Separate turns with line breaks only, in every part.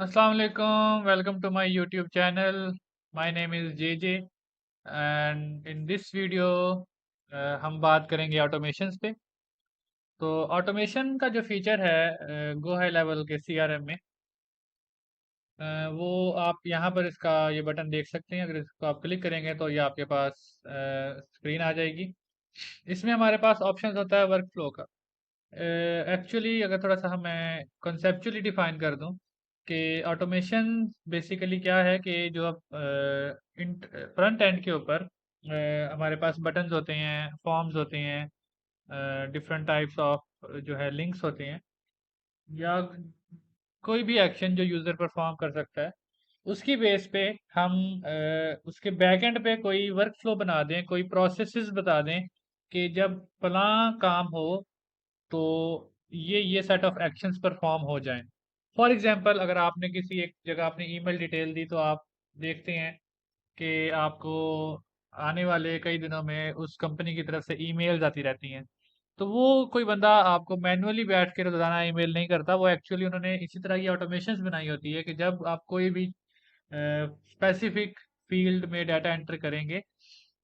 अस्सलाम वालेकुम, welcome to my YouTube channel. My name is JJ and in this video हम बात करेंगे ऑटोमेशंस पे। तो ऑटोमेशन का जो फीचर है गो हाई लेवल के सीआरएम में, वो आप यहाँ पर इसका ये बटन देख सकते हैं। अगर इसको आप क्लिक करेंगे तो ये आपके पास स्क्रीन आ जाएगी। इसमें हमारे पास ऑप्शन होता है वर्क फ्लो का। एक्चुअली अगर थोड़ा सा मैं कॉन्सेप्चुअली डिफाइन कर दूं कि ऑटोमेशन बेसिकली क्या है, कि जो आप फ्रंट एंड के ऊपर हमारे पास बटन्स होते हैं, फॉर्म्स होते हैं, डिफरेंट टाइप्स ऑफ जो है लिंक्स होते हैं, या कोई भी एक्शन जो यूज़र परफॉर्म कर सकता है, उसकी बेस पे हम उसके बैक एंड पे कोई वर्क फ्लो बना दें, कोई प्रोसेसेस बता दें कि जब फलां काम हो तो ये सेट ऑफ एक्शंस परफॉर्म हो जाएं। फॉर एग्जांपल, अगर आपने किसी एक जगह अपनी ईमेल डिटेल दी तो आप देखते हैं कि आपको आने वाले कई दिनों में उस कंपनी की तरफ से ईमेल्स आती रहती हैं। तो वो कोई बंदा आपको मैन्युअली बैठ के रोजाना ईमेल नहीं करता, वो एक्चुअली उन्होंने इसी तरह की ऑटोमेशंस बनाई होती है कि जब आप कोई भी स्पेसिफिक फील्ड में डाटा एंटर करेंगे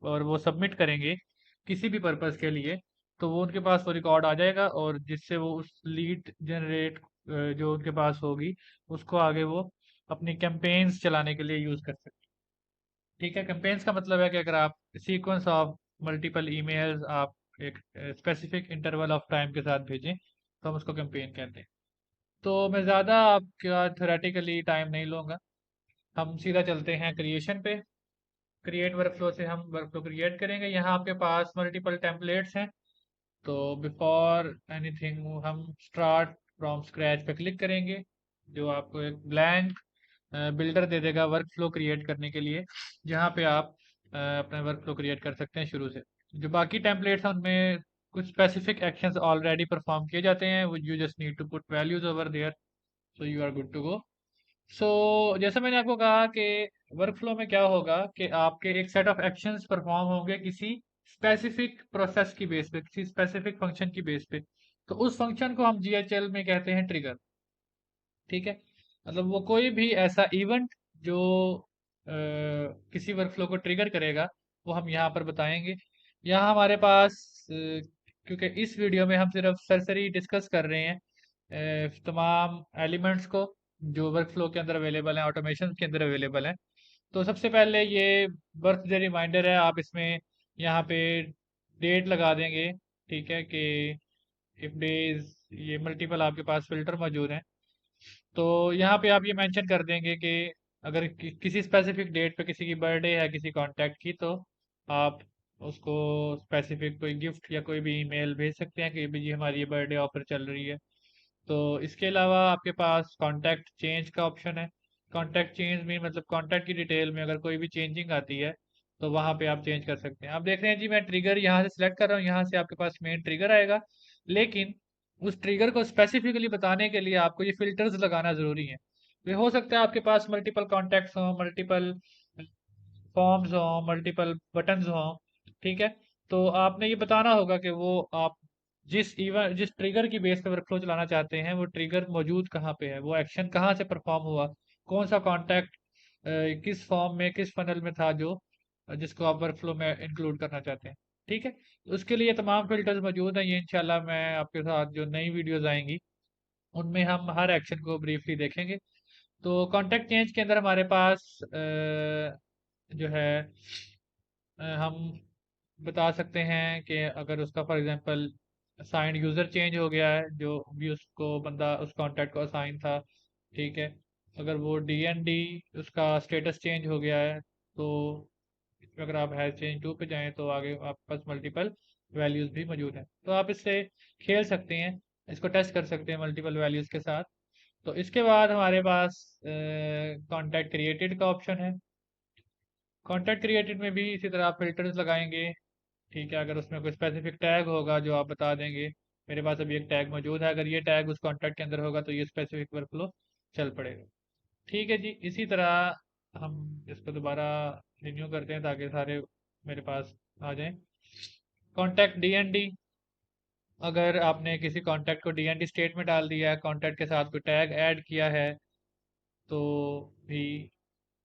और वो सबमिट करेंगे किसी भी पर्पस के लिए, तो वो उनके पास वो रिकॉर्ड आ जाएगा, और जिससे वो उस लीड जनरेट जो उनके पास होगी, उसको आगे वो अपनी कैंपेन्स चलाने के लिए यूज कर सकते हैं। ठीक है, कैंपेन्स का मतलब है कि अगर आप सीक्वेंस ऑफ मल्टीपल ईमेल्स आप एक स्पेसिफिक इंटरवल ऑफ टाइम के साथ भेजें तो हम उसको कैंपेन कहते हैं। तो मैं ज़्यादा आपका थोरेटिकली टाइम नहीं लूँगा, हम सीधा चलते हैं क्रिएशन पे। क्रिएट वर्कफ्लो से हम वर्कफ्लो क्रिएट करेंगे। यहाँ आपके पास मल्टीपल टेम्पलेट्स हैं। तो बिफोर एनीथिंग हम स्टार्ट फ्रॉम स्क्रैच पे क्लिक करेंगे, जो आपको एक ब्लैंक बिल्डर दे देगा वर्कफ्लो क्रिएट करने के लिए, जहाँ पे आप अपना वर्कफ्लो क्रिएट कर सकते हैं शुरू से। जो बाकी टेम्पलेट्स हैं उनमें कुछ स्पेसिफिक एक्शंस ऑलरेडी परफॉर्म किए जाते हैं, you just need to put values over there, so you are good to go. So जैसे मैंने आपको कहा कि वर्कफ्लो में क्या होगा कि आपके एक सेट ऑफ एक्शंस परफॉर्म होंगे किसी स्पेसिफिक प्रोसेस की बेस पे, किसी स्पेसिफिक फंक्शन की बेस पे। तो उस फंक्शन को हम जीएचएल में कहते हैं ट्रिगर। ठीक है, मतलब वो कोई भी ऐसा इवेंट जो किसी वर्कफ्लो को ट्रिगर करेगा, वो हम यहाँ पर बताएंगे। यहाँ हमारे पास क्योंकि इस वीडियो में हम सिर्फ सरसरी डिस्कस कर रहे हैं तमाम एलिमेंट्स को जो वर्कफ्लो के अंदर अवेलेबल हैं, ऑटोमेशन के अंदर अवेलेबल हैं। तो सबसे पहले ये बर्थडे रिमाइंडर है, आप इसमें यहाँ पे डेट लगा देंगे। ठीक है, कि इफ डेज, ये मल्टीपल आपके पास फिल्टर मौजूद हैं। तो यहाँ पे आप ये मेंशन कर देंगे कि अगर किसी स्पेसिफिक डेट पे किसी की बर्थडे है किसी कांटेक्ट की, तो आप उसको स्पेसिफिक कोई गिफ्ट या कोई भी ईमेल भेज सकते हैं कि भी जी हमारी ये बर्थडे ऑफर चल रही है। तो इसके अलावा आपके पास कांटेक्ट चेंज का ऑप्शन है। कांटेक्ट चेंज में मतलब कांटेक्ट की डिटेल में अगर कोई भी चेंजिंग आती है तो वहाँ पे आप चेंज कर सकते हैं। आप देख रहे हैं जी, मैं ट्रिगर यहाँ से सिलेक्ट कर रहा हूँ, यहाँ से आपके पास मेन ट्रिगर आएगा। लेकिन उस ट्रिगर को स्पेसिफिकली बताने के लिए आपको ये फिल्टर्स लगाना जरूरी है। तो हो सकता है आपके पास मल्टीपल कॉन्टैक्ट्स हों, मल्टीपल फॉर्म्स हों, मल्टीपल बटन्स हों। ठीक है, तो आपने ये बताना होगा कि वो आप जिस ट्रिगर की बेस पे वर्कफ्लो चलाना चाहते हैं, वो ट्रिगर मौजूद कहाँ पे है, वो एक्शन कहाँ से परफॉर्म हुआ, कौन सा कॉन्टैक्ट किस फॉर्म में किस फनल में था जो जिसको आप वर्कफ्लो में इंक्लूड करना चाहते हैं। ठीक है, उसके लिए तमाम फिल्टर्स मौजूद हैं। ये इंशाल्लाह मैं आपके साथ जो नई वीडियोस आएंगी उनमें हम हर एक्शन को ब्रीफली देखेंगे। तो कॉन्टैक्ट चेंज के अंदर हमारे पास जो है हम बता सकते हैं कि अगर उसका for example assigned user change हो गया है, जो भी उसको बंदा उस कॉन्टैक्ट को असाइन था। ठीक है, अगर वो डीएनडी उसका स्टेटस चेंज हो गया है, तो इसमें अगर आप हैश चेंज टू पे जाएं तो आगे आपके पास मल्टीपल वैल्यूज़ भी मौजूद हैं। तो आप इससे खेल सकते हैं, इसको टेस्ट कर सकते हैं मल्टीपल वैल्यूज़ के साथ। तो इसके बाद हमारे पास कॉन्टैक्ट क्रिएटेड का ऑप्शन है। कॉन्टैक्ट क्रिएटेड में भी इसी तरह आप फिल्टर्स लगाएंगे। ठीक है, अगर उसमें कोई स्पेसिफिक टैग होगा जो आप बता देंगे, मेरे पास अभी एक टैग मौजूद है, अगर ये टैग उस कॉन्टैक्ट के अंदर होगा तो ये स्पेसिफिक वर्कफ्लो चल पड़ेगा। ठीक है जी, इसी तरह हम इसको दोबारा रिन्यू करते हैं ताकि सारे मेरे पास आ जाएं। कॉन्टैक्ट डीएनडी, अगर आपने किसी कॉन्टैक्ट को डीएनडी स्टेट में डाल दिया है, कॉन्टैक्ट के साथ कोई टैग ऐड किया है, तो भी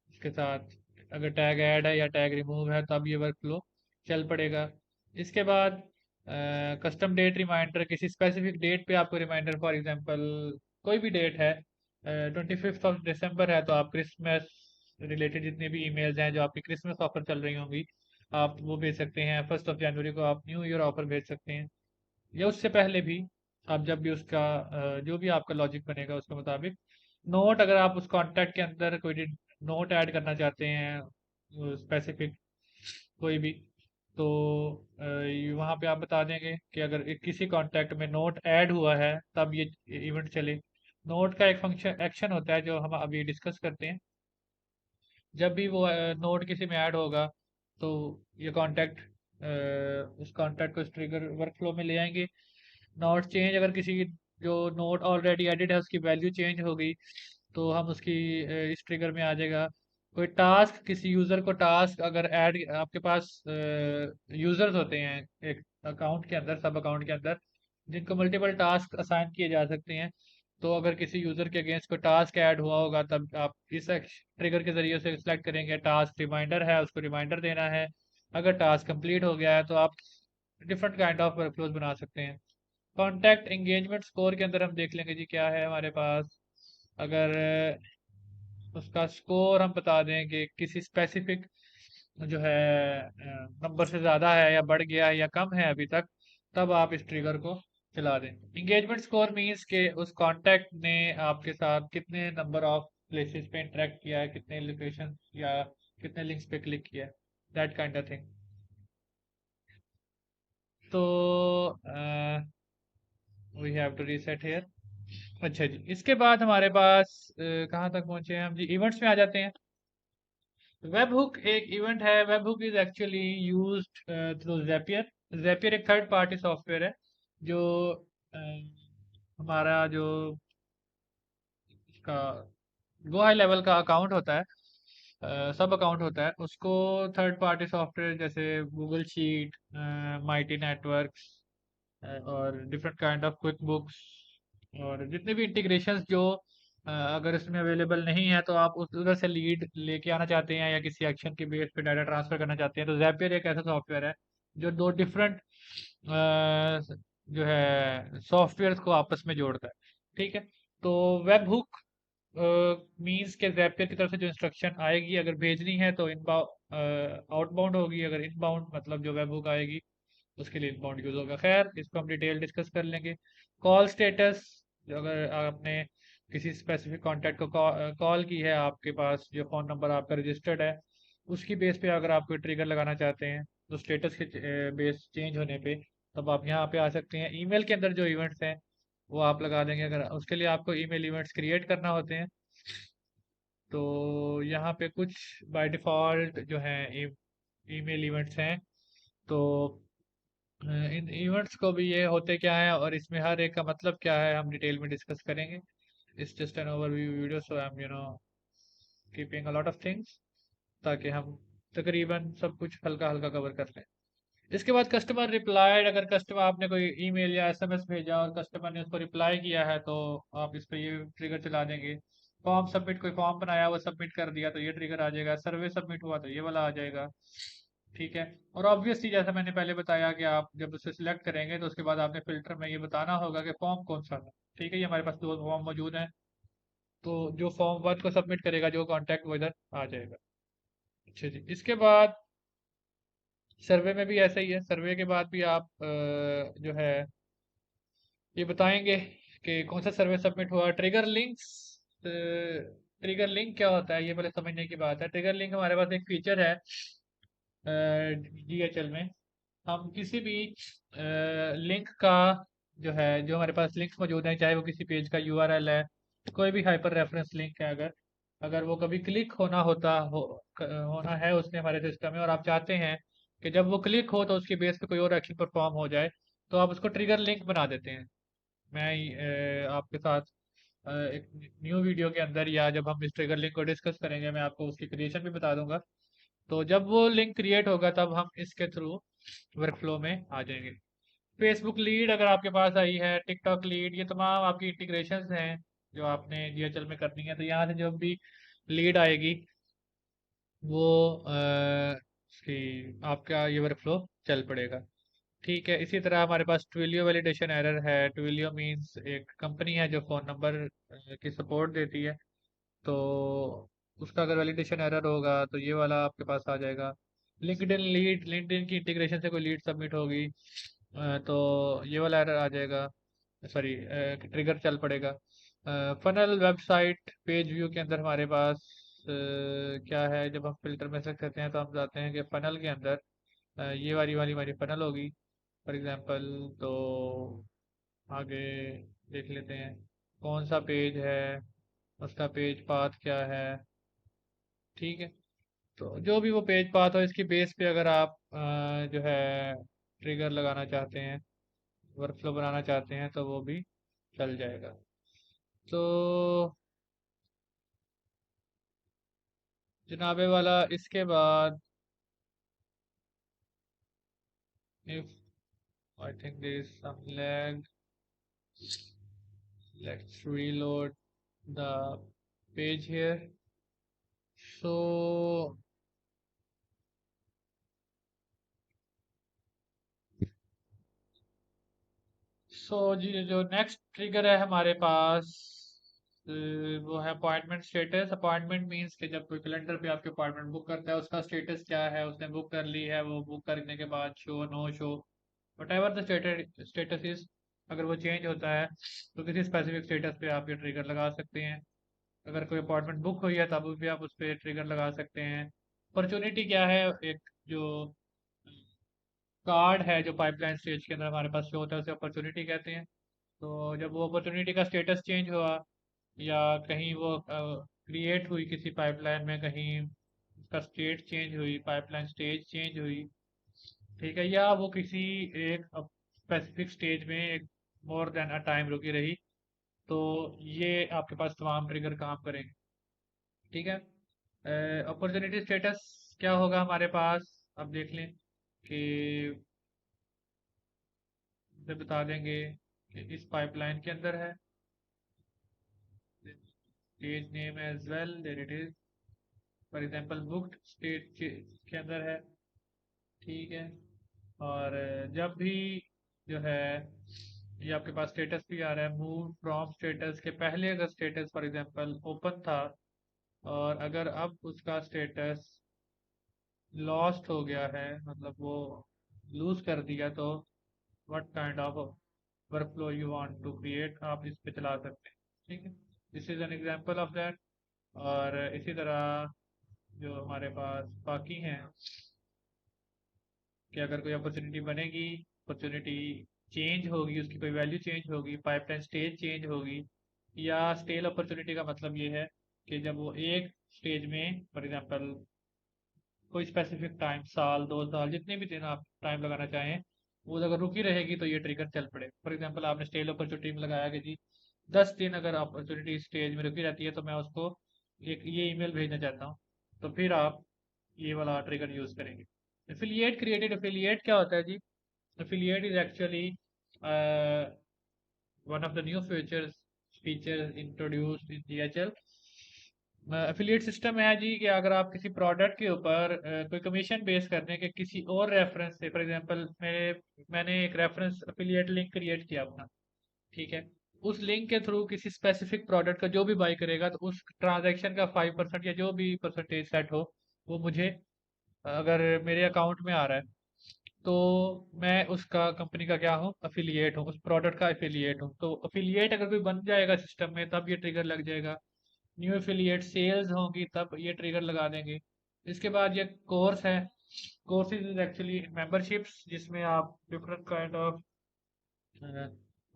इसके साथ अगर टैग ऐड है या टैग रिमूव है तब ये वर्क फ्लो चल पड़ेगा। इसके बाद कस्टम डेट रिमाइंडर, किसी स्पेसिफिक डेट पे आपको रिमाइंडर, फॉर एग्जांपल कोई भी डेट है, 25 दिसंबर है, तो आप क्रिसमस रिलेटेड जितनी भी ईमेल्स हैं जो आपकी क्रिसमस ऑफर चल रही होंगी, आप वो भेज सकते हैं। 1 जनवरी को आप न्यू ईयर ऑफर भेज सकते हैं, या उससे पहले भी, आप जब भी उसका जो भी आपका लॉजिक बनेगा उसके मुताबिक। नोट, अगर आप उस कॉन्टैक्ट के अंदर कोई नोट ऐड करना चाहते हैं स्पेसिफिक कोई भी, तो वहाँ पे आप बता देंगे कि अगर किसी कॉन्टैक्ट में नोट ऐड हुआ है तब ये इवेंट चले। नोट का एक फंक्शन एक्शन होता है जो हम अभी डिस्कस करते हैं। जब भी वो नोट किसी में ऐड होगा तो ये कॉन्टैक्ट उस कॉन्टैक्ट को इस ट्रिगर वर्कफ्लो में ले आएंगे। नोट चेंज, अगर किसी जो नोट ऑलरेडी एडिट है उसकी वैल्यू चेंज हो गई तो हम उसकी इस ट्रिगर में आ जाएगा। कोई टास्क, किसी यूज़र को टास्क अगर ऐड, आपके पास यूज़र्स होते हैं एक अकाउंट के अंदर, सब अकाउंट के अंदर, जिनको मल्टीपल टास्क असाइन किए जा सकते हैं। तो अगर किसी यूज़र के अगेंस्ट कोई टास्क ऐड हुआ होगा तब आप इस ट्रिगर के ज़रिए से सिलेक्ट करेंगे, टास्क रिमाइंडर है उसको रिमाइंडर देना है। अगर टास्क कंप्लीट हो गया है तो आप डिफरेंट काइंड ऑफ वर्कफ्लोज बना सकते हैं। कॉन्टैक्ट एंगेजमेंट स्कोर के अंदर हम देख लेंगे जी क्या है हमारे पास। अगर उसका स्कोर हम बता दें कि किसी स्पेसिफिक जो है नंबर से ज़्यादा है या बढ़ गया है या कम है अभी तक, तब आप इस ट्रिगर को चला दें। इंगेजमेंट स्कोर मीन्स के उस कॉन्टैक्ट ने आपके साथ कितने नंबर ऑफ प्लेसेस पे इंटरेक्ट किया है, कितने लोकेशन या कितने लिंक्स पे क्लिक किया है, दैट काइंड ऑफ थिंग। तो we have to reset here. अच्छा जी, इसके बाद हमारे पास कहाँ तक पहुंचे हैं हम जी, इवेंट्स में आ जाते हैं। वेब हुक एक इवेंट है। Webhook is actually used through Zapier. Zapier एक थर्ड पार्टी सॉफ्टवेयर है जो अ, हमारा जो इसका गो हाई लेवल का अकाउंट होता है, सब अकाउंट होता है, उसको थर्ड पार्टी सॉफ्टवेयर जैसे गूगल शीट, माइटी नेटवर्क्स और different kind of quick books और जितने भी इंटीग्रेशंस जो अगर इसमें अवेलेबल नहीं है तो आप उस उधर से लीड लेके आना चाहते हैं या किसी एक्शन के बेस पे डाटा ट्रांसफर करना चाहते हैं, तो ज़ैपियर एक ऐसा सॉफ्टवेयर है जो दो डिफरेंट जो है सॉफ्टवेयर्स को आपस में जोड़ता है। ठीक है, तो वेब हुक मीन्स के ज़ैपियर की तरफ से जो इंस्ट्रक्शन आएगी अगर भेजनी है तो इनबाउंड आउटबाउंड होगी, अगर इनबाउंड मतलब जो वेब हुक आएगी उसके लिए इनबाउंड यूज होगा। खैर, इसको हम डिटेल डिस्कस कर लेंगे। कॉल स्टेटस, अगर आपने किसी स्पेसिफिक कॉन्टैक्ट को कॉल की है, आपके पास जो फ़ोन नंबर आपका रजिस्टर्ड है उसकी बेस पे अगर आप कोई ट्रिगर लगाना चाहते हैं तो स्टेटस के बेस चेंज होने पे तब आप यहाँ पे आ सकते हैं। ईमेल के अंदर जो इवेंट्स हैं वो आप लगा देंगे, अगर उसके लिए आपको ईमेल इवेंट्स क्रिएट करना होते हैं तो यहाँ पे कुछ बाय डिफ़ॉल्ट जो हैं ईमेल इवेंट्स हैं। तो इन इवेंट्स को भी ये होते क्या है और इसमें हर एक का मतलब क्या है हम डिटेल में डिस्कस करेंगे। It's just an overview video, so I am keeping a lot of things ताकि हम तकरीबन सब कुछ हल्का हल्का कवर कर लें। इसके बाद कस्टमर रिप्लाइड, अगर कस्टमर आपने कोई ईमेल या एसएमएस भेजा और कस्टमर ने उसको रिप्लाई किया है तो आप इस पे ये ट्रिगर चला देंगे। फॉर्म सबमिट, कोई फॉर्म बनाया वो सबमिट कर दिया तो ये ट्रिगर आ जाएगा। सर्वे सबमिट हुआ तो ये वाला आ जाएगा। ठीक है, और ऑब्वियसली जैसा मैंने पहले बताया कि आप जब उसे सिलेक्ट करेंगे तो उसके बाद आपने फिल्टर में ये बताना होगा कि फॉर्म कौन सा था। ठीक है, ये हमारे पास दो फॉर्म मौजूद हैं, तो जो फॉर्म 1 को सबमिट करेगा जो कॉन्टैक्ट वो इधर आ जाएगा। अच्छा जी, इसके बाद सर्वे में भी ऐसा ही है। सर्वे के बाद भी आप जो है ये बताएंगे कि कौन सा सर्वे सबमिट हुआ। ट्रिगर लिंक्स, ट्रिगर लिंक क्या होता है ये पहले समझने की बात है। ट्रिगर लिंक हमारे पास एक फीचर है DHL में। हम किसी भी लिंक का जो है, जो हमारे पास लिंक्स मौजूद हैं चाहे वो किसी पेज का URL है, कोई भी हाइपर रेफरेंस लिंक है, अगर अगर वो कभी क्लिक होना है उसने हमारे सिस्टम में और आप चाहते हैं कि जब वो क्लिक हो तो उसके बेस पे कोई और एक्शन परफॉर्म हो जाए, तो आप उसको ट्रिगर लिंक बना देते हैं। मैं आपके साथ एक न्यू वीडियो के अंदर या जब हम इस ट्रिगर लिंक को डिस्कस करेंगे मैं आपको उसकी क्रिएशन भी बता दूंगा। तो जब वो लिंक क्रिएट होगा तब हम इसके थ्रू वर्कफ्लो में आ जाएंगे। फेसबुक लीड अगर आपके पास आई है, टिकटॉक लीड, ये तमाम आपकी इंटीग्रेशंस हैं जो आपने DHL में करनी है, तो यहाँ से जब भी लीड आएगी वो आपका ये वर्कफ्लो चल पड़ेगा। ठीक है, इसी तरह हमारे पास ट्विलियो वैलिडेशन एरर है। ट्विलियो मींस एक कंपनी है जो फ़ोन नंबर की सपोर्ट देती है। तो उसका अगर वैलिडेशन एरर होगा तो ये वाला आपके पास आ जाएगा। लिंक्डइन की इंटीग्रेशन से कोई लीड सबमिट होगी तो ये वाला एरर आ जाएगा। सॉरी, ट्रिगर चल पड़ेगा। फनल वेबसाइट पेज व्यू के अंदर हमारे पास क्या है, जब हम फिल्टर में सेलेक्ट करते हैं तो हम जाते हैं कि फनल के अंदर ये वाली वाली हमारी फनल होगी फॉर एग्जांपल। तो आगे देख लेते हैं कौन सा पेज है, उसका पेज पाथ क्या है। ठीक है, तो जो भी वो पेज पाथ हो इसकी बेस पे अगर आप जो है ट्रिगर लगाना चाहते हैं, वर्कफ्लो बनाना चाहते हैं तो वो भी चल जाएगा। तो जनाबे वाला इसके बाद if I think there is some lag, let's reload the page here. So जी जो नेक्स्ट ट्रिगर है हमारे पास वो है अपॉइंटमेंट स्टेटस। अपॉइंटमेंट मींस कि जब कोई कैलेंडर पे आपके अपॉइंटमेंट बुक करता है उसका स्टेटस क्या है, उसने बुक कर ली है, वो बुक करने के बाद show no show whatever the status is, अगर वो चेंज होता है तो किसी स्पेसिफिक स्टेटस पे आप ये ट्रिगर लगा सकते हैं। अगर कोई अपॉइंटमेंट बुक हुई है तब भी आप उस पर ट्रिगर लगा सकते हैं। अपॉर्चुनिटी क्या है, एक जो कार्ड है जो पाइपलाइन स्टेज के अंदर हमारे पास शो होता है उसे अपॉर्चुनिटी कहते हैं। तो जब वो अपॉर्चुनिटी का स्टेटस चेंज हुआ या कहीं वो क्रिएट हुई किसी पाइपलाइन में, कहीं उसका स्टेट चेंज हुई, पाइपलाइन स्टेज चेंज हुई, ठीक है, या वो किसी एक स्पेसिफिक स्टेज में एक मोर देन अ टाइम रुकी रही, तो ये आपके पास तमाम ट्रिगर काम करेंगे। ठीक है, अपॉर्चुनिटी स्टेटस क्या होगा हमारे पास, अब देख लें कि इसे बता देंगे कि इस पाइपलाइन के अंदर है, stage name as well, there it is, for example booked stage के अंदर है। ठीक है, और जब भी जो है ये आपके पास स्टेटस भी आ रहा है, मूव फ्रॉम स्टेटस के पहले अगर स्टेटस फॉर एग्जांपल ओपन था और अगर अब उसका स्टेटस लॉस्ट हो गया है, मतलब वो लूज कर दिया, तो what kind of workflow you want to create, आप इस पे चला सकते हैं। ठीक है, this is an example of that. और इसी तरह जो हमारे पास बाकी हैं कि अगर कोई अपॉर्चुनिटी बनेगी, अपॉर्चुनिटी चेंज होगी, उसकी कोई वैल्यू चेंज होगी, पाइपलाइन स्टेज चेंज होगी, या स्टेल अपॉर्चुनिटी का मतलब ये है कि जब वो एक स्टेज में फॉर एग्जांपल कोई स्पेसिफिक टाइम, साल 2 साल जितने भी दिन आप टाइम लगाना चाहें, वो अगर रुकी रहेगी तो ये ट्रिगर चल पड़े। फॉर एग्जांपल आपने स्टेल अपॉर्चुनिटी में लगाया कि जी 10 दिन अगर अपॉर्चुनिटी स्टेज में रुकी रहती है तो मैं उसको एक ये ईमेल भेजना चाहता हूँ, तो फिर आप ये वाला ट्रिगर यूज करेंगे। एफिलिएट क्रिएटेड, एफिलिएट क्या होता है जी? Affiliate is actually one of the new features introduced in DHL। Affiliate system है जी कि अगर आप किसी प्रोडक्ट के ऊपर कोई कमीशन बेस करने के किसी और रेफरेंस से, फॉर एग्जांपल मैंने एक रेफरेंस एफिलिएट लिंक क्रिएट किया अपना, ठीक है, उस लिंक के थ्रू किसी स्पेसिफिक प्रोडक्ट का जो भी बाई करेगा तो उस ट्रांजैक्शन का 5% या जो भी परसेंटेज सेट हो वो मुझे, अगर मेरे अकाउंट में आ रहा है तो मैं उसका कंपनी का क्या हूँ, अफिलिएट हूँ, उस प्रोडक्ट का अफिलिएट हूँ। तो अफिलिएट अगर कोई बन जाएगा सिस्टम में तब ये ट्रिगर लग जाएगा। न्यू एफिलिएट सेल्स होंगी तब ये ट्रिगर लगा देंगे। इसके बाद ये कोर्स है। कोर्सेज इज एक्चुअली मेंबरशिप्स जिसमें आप डिफरेंट काइंड ऑफ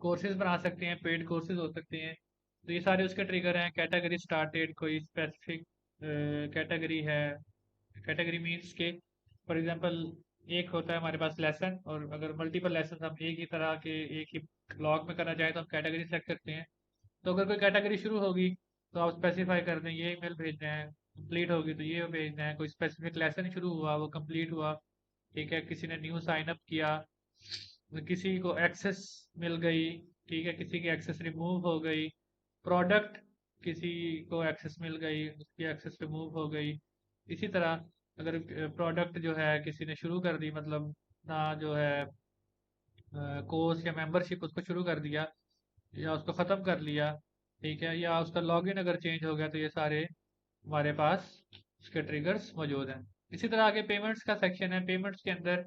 कोर्सेज बना सकते हैं, पेड कोर्सेज हो सकते हैं। तो ये सारे उसके ट्रिगर हैं। कैटेगरी स्टार्टेड, कोई स्पेसिफिक कैटेगरी है। कैटेगरी मीन्स के फॉर एग्जांपल एक होता है हमारे पास लेसन, और अगर मल्टीपल लेसन हम एक ही तरह के एक ही ब्लॉग में करना चाहें तो हम कैटेगरी सेलेक्ट करते हैं। तो अगर कोई कैटेगरी शुरू होगी तो आप स्पेसिफाई कर दें ये ईमेल भेजना है, कंप्लीट होगी तो ये भेजना है। कोई स्पेसिफिक लेसन शुरू हुआ वो कंप्लीट हुआ, ठीक है, किसी ने न्यू साइन अप किया, किसी को एक्सेस मिल गई, ठीक है, किसी की एक्सेस रिमूव हो गई, प्रोडक्ट किसी को एक्सेस मिल गई, उसकी एक्सेस रिमूव हो गई। इसी तरह अगर प्रोडक्ट जो है किसी ने शुरू कर दी, मतलब ना जो है कोर्स या मेंबरशिप उसको शुरू कर दिया या उसको ख़त्म कर लिया, ठीक है, या उसका लॉगिन अगर चेंज हो गया, तो ये सारे हमारे पास उसके ट्रिगर्स मौजूद हैं। इसी तरह आगे पेमेंट्स का सेक्शन है। पेमेंट्स के अंदर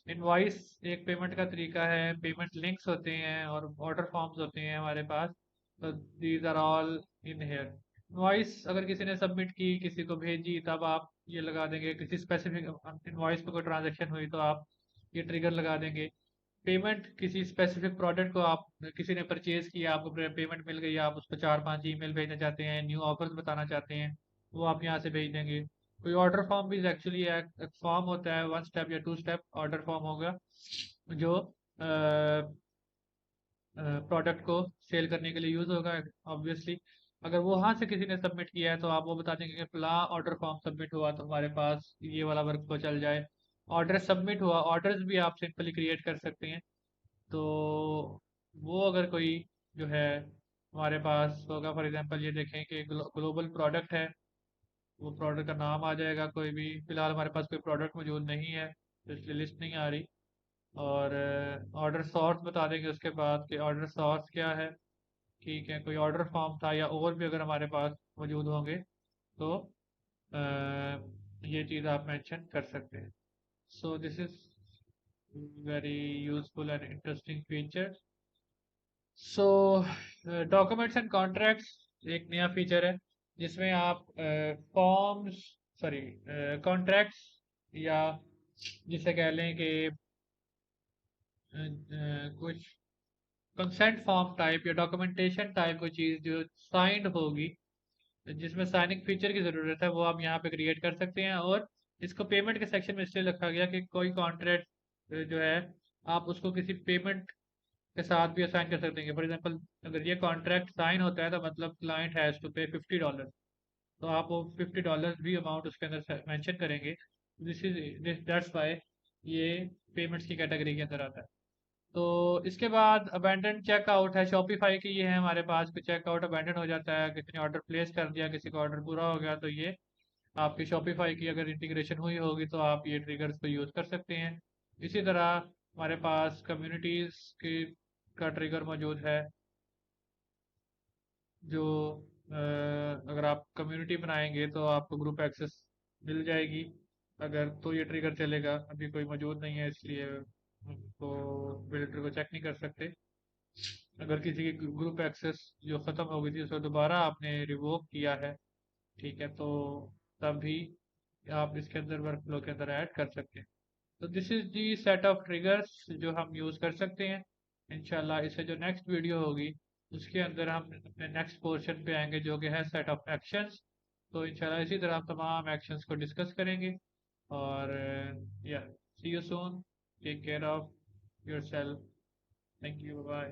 इनवॉइस एक पेमेंट का तरीका है, पेमेंट लिंक्स होते हैं और ऑर्डर फॉर्म्स होते हैं हमारे पास। तो these are all in here. Invoice अगर किसी ने सबमिट की, किसी को भेजी, तब आप ये लगा देंगे। किसी स्पेसिफिक इनवॉइस पे कोई ट्रांजेक्शन हुई तो आप ये ट्रिगर लगा देंगे। पेमेंट किसी स्पेसिफिक प्रोडक्ट को आप, किसी ने परचेज किया, आपको पेमेंट मिल गई, आप उसको 4-5 ईमेल भेजना चाहते हैं, न्यू ऑफर्स बताना चाहते हैं, वो आप यहाँ से भेज देंगे। कोई ऑर्डर फॉर्म भी एक्चुअली एक फॉर्म होता है, 1 स्टेप या 2 स्टेप ऑर्डर फॉर्म होगा, जो प्रोडक्ट को सेल करने के लिए यूज होगा ऑब्वियसली। अगर वो वहां से किसी ने सबमिट किया है तो आप वो बता देंगे कि फला ऑर्डर फॉर्म सबमिट हुआ, तो हमारे पास ये वाला वर्क फ्लो चल जाए। ऑर्डर सबमिट हुआ, ऑर्डर्स भी आप सिंपली क्रिएट कर सकते हैं। तो वो अगर कोई जो है हमारे पास होगा, फॉर एग्जांपल ये देखें कि ग्लोबल प्रोडक्ट है, वो प्रोडक्ट का नाम आ जाएगा कोई भी। फिलहाल हमारे पास कोई प्रोडक्ट मौजूद नहीं है, तो इसलिए लिस्ट नहीं आ रही। और ऑर्डर सोर्स बता देंगे उसके बाद कि ऑर्डर सोर्स क्या है, ठीक है। कोई ऑर्डर फॉर्म था या और भी अगर हमारे पास मौजूद होंगे, तो अ, ये चीज़ आप मेंशन कर सकते हैं। So this is very useful and interesting feature. So documents and contracts एक नया फीचर है, जिसमें आप फॉर्म्स, सॉरी, कॉन्ट्रैक्ट्स, या जिसे कह लें कि कुछ कंसेंट फॉर्म टाइप या डॉक्यूमेंटेशन टाइप कोई चीज़ जो साइंड होगी, जिसमें साइनिंग फीचर की ज़रूरत है, वो आप यहाँ पे क्रिएट कर सकते हैं। और इसको पेमेंट के सेक्शन में इसलिए रखा गया कि कोई कॉन्ट्रैक्ट जो है, आप उसको किसी पेमेंट के साथ भी असाइन कर सकते हैं। फॉर एग्जांपल, अगर ये कॉन्ट्रैक्ट साइन होता है तो मतलब क्लाइंट हैज़ टू पे $50, तो आप वो $50 भी अमाउंट उसके अंदर मेंशन करेंगे। दिस इज दैट्स वाई ये पेमेंट्स की कैटेगरी के अंदर आता है। तो इसके बाद अबेंडन चेकआउट है शॉपिफाई की। ये है हमारे पास कि चेकआउट अबेंडन हो जाता है, किसी ने ऑर्डर प्लेस कर दिया, किसी का ऑर्डर पूरा हो गया, तो ये आपकी शॉपिफाई की अगर इंटीग्रेशन हुई होगी तो आप ये ट्रिगर्स को यूज़ कर सकते हैं। इसी तरह हमारे पास कम्युनिटीज़ की का ट्रिगर मौजूद है, जो अगर आप कम्युनिटी बनाएंगे तो आपको ग्रुप एक्सेस मिल जाएगी। अगर तो ये ट्रिगर चलेगा, अभी कोई मौजूद नहीं है इसलिए तो बिल्डर को चेक नहीं कर सकते। अगर किसी की ग्रुप एक्सेस जो ख़त्म हो गई थी उसको दोबारा आपने रिवोक किया है, ठीक है, तो तब भी आप इसके अंदर वर्क फ्लो के अंदर ऐड कर सकते हैं। तो this is the set of triggers जो हम यूज़ कर सकते हैं। इंशाल्लाह इससे जो नेक्स्ट वीडियो होगी उसके अंदर हम अपने नेक्स्ट पोर्शन पे आएंगे, जो कि है सेट ऑफ एक्शंस। तो इंशाल्लाह इसी तरह हम तमाम एक्शंस को डिस्कस करेंगे। और या see you soon, take care of yourself, thank you, bye.